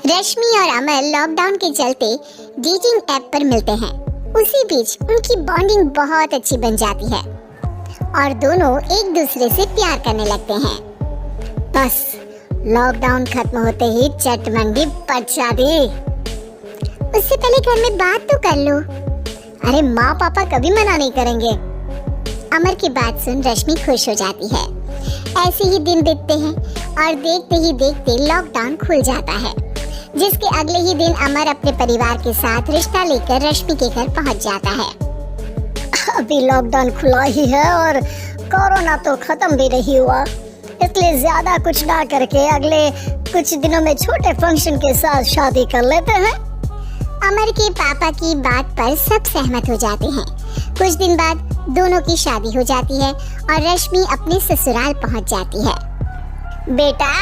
रश्मि और अमर लॉकडाउन के चलते डेटिंग ऐप पर मिलते हैं। उसी बीच उनकी बॉन्डिंग बहुत अच्छी बन जाती है और दोनों एक दूसरे से प्यार करने लगते हैं। बस लॉकडाउन खत्म होते ही चटमंडी पट शादी। उससे पहले घर में बात तो कर लो। अरे माँ पापा कभी मना नहीं करेंगे। अमर की बात सुन रश्मि खुश हो जाती है। ऐसे ही दिन बीतते हैं और देखते ही देखते लॉकडाउन खुल जाता है, जिसके अगले ही दिन अमर अपने परिवार के साथ रिश्ता लेकर रश्मि के घर पहुंच जाता है। अभी लॉकडाउन खुला ही है और कोरोना तो खत्म भी नहीं हुआ, इसलिए ज्यादा कुछ ना करके अगले कुछ दिनों में छोटे फंक्शन के साथ शादी कर लेते हैं। अमर के पापा की बात पर सब सहमत हो जाते हैं। कुछ दिन बाद दोनों की शादी हो जाती है और रश्मि अपने ससुराल पहुंच जाती है। बेटा,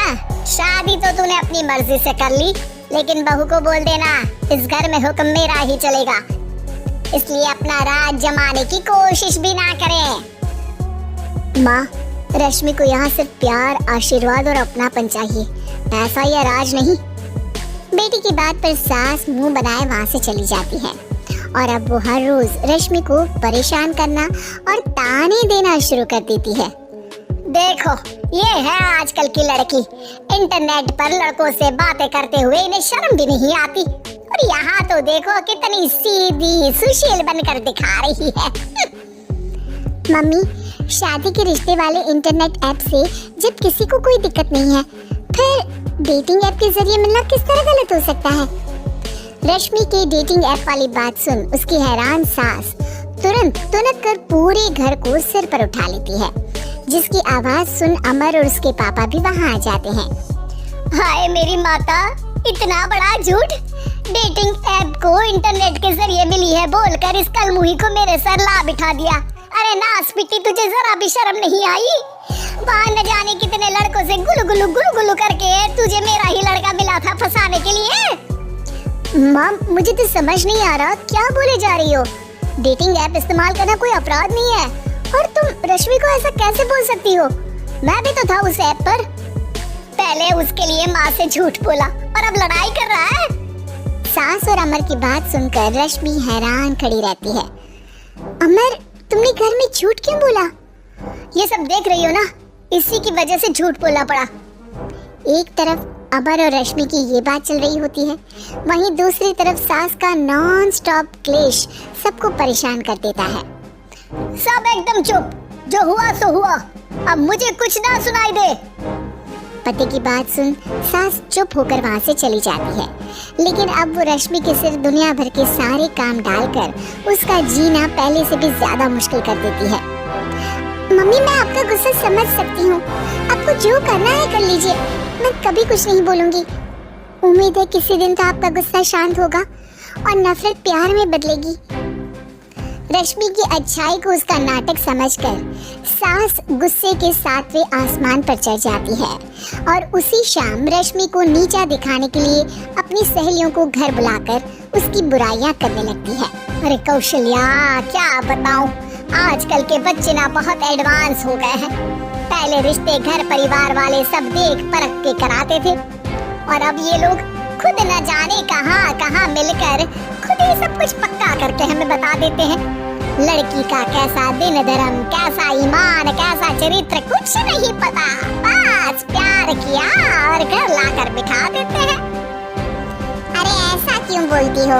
शादी तो तूने अपनी मर्जी से कर ली, लेकिन बहू को बोल देना इस घर में हुक्म मेरा ही चलेगा, इसलिए अपना राज जमाने की कोशिश भी ना करें। माँ, रश्मि को यहाँ सिर्फ प्यार, आशीर्वाद और अपनापन चाहिए, पैसा या राज नहीं। बेटी की बात पर सास मुंह बनाए वहाँ से चली जाती है और अब वो हर रोज रश्मि को परेशान करना और ताने देना शुरू कर देती है। देखो, ये है आजकल की लड़की, इंटरनेट पर लड़कों से बातें करते हुए इन्हें शर्म भी नहीं आती, और यहाँ तो देखो कितनी सीधी सुशील बनकर दिखा रही है। मम्मी, शादी के रिश्ते वाले इंटरनेट ऐप से जब किसी को कोई दिक्कत नहीं है, फिर डेटिंग ऐप के जरिए मिलना किस तरह गलत हो सकता है? रश्मि के डेटिंग ऐप वाली बात सुन उसकी हैरान सास तुरंत तुनक कर पूरे घर को सिर पर उठा लेती है, जिसकी आवाज सुन अमर और उसके पापा भी वहाँ आ जाते हैं। हाय मेरी माता, इतना बड़ा झूठ! डेटिंग ऐप को इंटरनेट के जरिए मिली है बोलकर इस कलमुही को मेरे सर ला बिठा दिया। अरे नासपिटी, तुझे जरा भी शर्म नहीं आई? वहाँ न जाने कितने लड़कों से गुलु गुलु करके तुझे मेरा ही लड़का मिला था फंसाने के लिए। माँ, मुझे तो समझ नहीं आ रहा क्या बोले जा रही हो। डेटिंग ऐप इस्तेमाल करना कोई अपराध नहीं है, और तुम रश्मि को ऐसा कैसे बोल सकती हो? मैं भी तो था उस ऐप पर। पहले उसके लिए माँ से झूठ बोला और अब लड़ाई कर रहा है। सास और अमर की बात सुनकर रश्मि हैरान खड़ी रहती है। अमर, तुमने घर में झूठ क्यों बोला? ये सब देख रही हो ना, इसी की वजह से झूठ बोलना पड़ा। एक तरफ अमर और रश्मि की ये बात चल रही होती है, वहीं दूसरी तरफ सास का नॉन स्टॉप क्लेश सबको परेशान कर देता है। सब एकदम चुप, जो हुआ सो हुआ, अब मुझे कुछ ना सुनाई दे। पति की बात सुन सास चुप होकर वहाँ से चली जाती है, लेकिन अब वो रश्मि के सिर दुनिया भर के सारे काम डालकर उसका जीना पहले से भी ज्यादा मुश्किल कर देती है। मम्मी, मैं आपका गुस्सा समझ सकती हूँ, आपको जो करना है कर लीजिए, मैं कभी कुछ नहीं बोलूंगी। उम्मीद है किसी दिन तो आपका गुस्सा शांत होगा और नफरत प्यार में बदलेगी। रश्मि की अच्छाई को उसका नाटक समझकर सास गुस्से के 7वें आसमान पर चढ़ जाती है और उसी शाम रश्मि को नीचा दिखाने के लिए अपनी सहेलियों को घर बुलाकर उसकी बुराइयां करने लगती है। अरे कौशल्या, क्या बताऊं, आजकल के बच्चे ना बहुत एडवांस हो गए हैं। पहले रिश्ते घर परिवार वाले सब देख परख के कराते थे, और अब ये लोग खुद न जाने कहां कहां मिलकर खुद ही सब कुछ पक्का करके हमें बता देते हैं। लड़की का कैसा दिन धर्म, कैसा ईमान, कैसा चरित्र कुछ नहीं पता, बस प्यार किया और घर लाकर बिठा देते हैं। अरे ऐसा क्यों बोलती हो?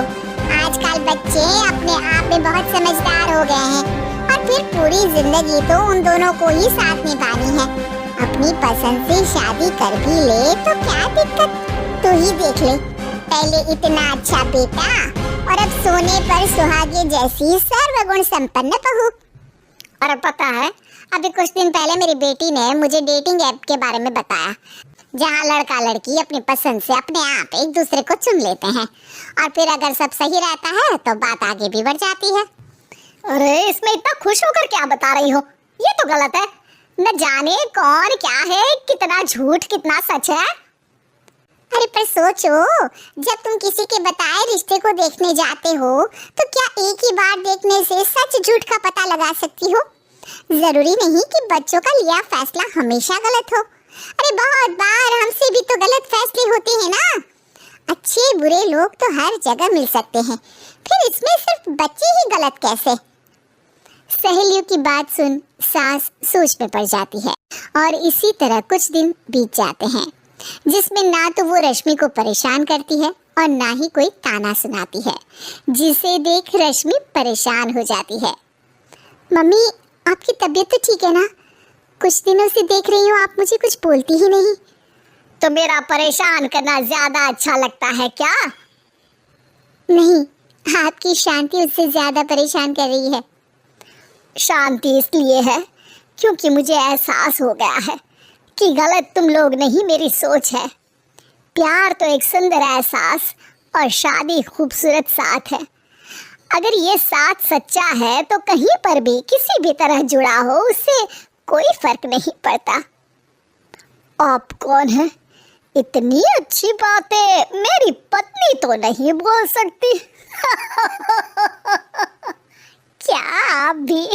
आजकल बच्चे अपने आप में बहुत समझदार हो गए हैं, और फिर पूरी जिंदगी तो उन दोनों को ही साथ निभानी है। अपनी पसंद से शादी कर भी ले तो क्या दिक्कत? तू ही देख ले, पहले इतना अच्छा बेटा और अब सोने पर सुहागे जैसी सर्वगुण संपन्न बहू। और पता है, अभी कुछ दिन पहले मेरी बेटी ने मुझे डेटिंग ऐप के बारे में बताया, जहाँ लड़का लड़की अपनी पसंद से अपने आप एक दूसरे को चुन लेते हैं, और फिर अगर सब सही रहता है तो बात आगे भी बढ़ जाती है। अरे इसमें इतना खुश होकर क्या बता रही हो? ये तो गलत है। न जाने कौन क्या है, कितना झूठ कितना सच है। अरे पर सोचो, जब तुम किसी के बताए रिश्ते को देखने जाते हो तो क्या एक ही बार देखने से सच झूठ का पता लगा सकती हो? जरूरी नहीं कि बच्चों का लिया फैसला हमेशा गलत हो। अरे बहुत बार हमसे होते हैं ना। अच्छे बुरे लोग तो हर जगह मिल सकते हैं, फिर इसमें सिर्फ बच्चे ही गलत कैसे? सहेलियों की बात सुन सास सोच में पड़ जाती है और इसी तरह कुछ दिन बीत जाते हैं जिसमें ना तो वो रश्मि को परेशान करती है और ना ही कोई ताना सुनाती है, जिसे देख रश्मि परेशान हो जाती है। मम्मी, आपकी तबीयत तो ठीक है ना? कुछ दिनों से देख रही हूँ आप मुझे कुछ बोलती ही नहीं। तो मेरा परेशान करना ज्यादा अच्छा लगता है क्या? नहीं, आपकी शांति उससे ज्यादा परेशान कर रही है। शांति इसलिए है क्योंकि मुझे एहसास हो गया है कि गलत तुम लोग नहीं, मेरी सोच है। प्यार तो एक सुंदर एहसास और शादी खूबसूरत साथ है। अगर ये साथ सच्चा है तो कहीं पर भी किसी भी तरह जुड़ा हो उससे कोई फर्क नहीं पड़ता। आप कौन है? इतनी अच्छी बातें मेरी पत्नी तो नहीं बोल सकती। क्या आप भी?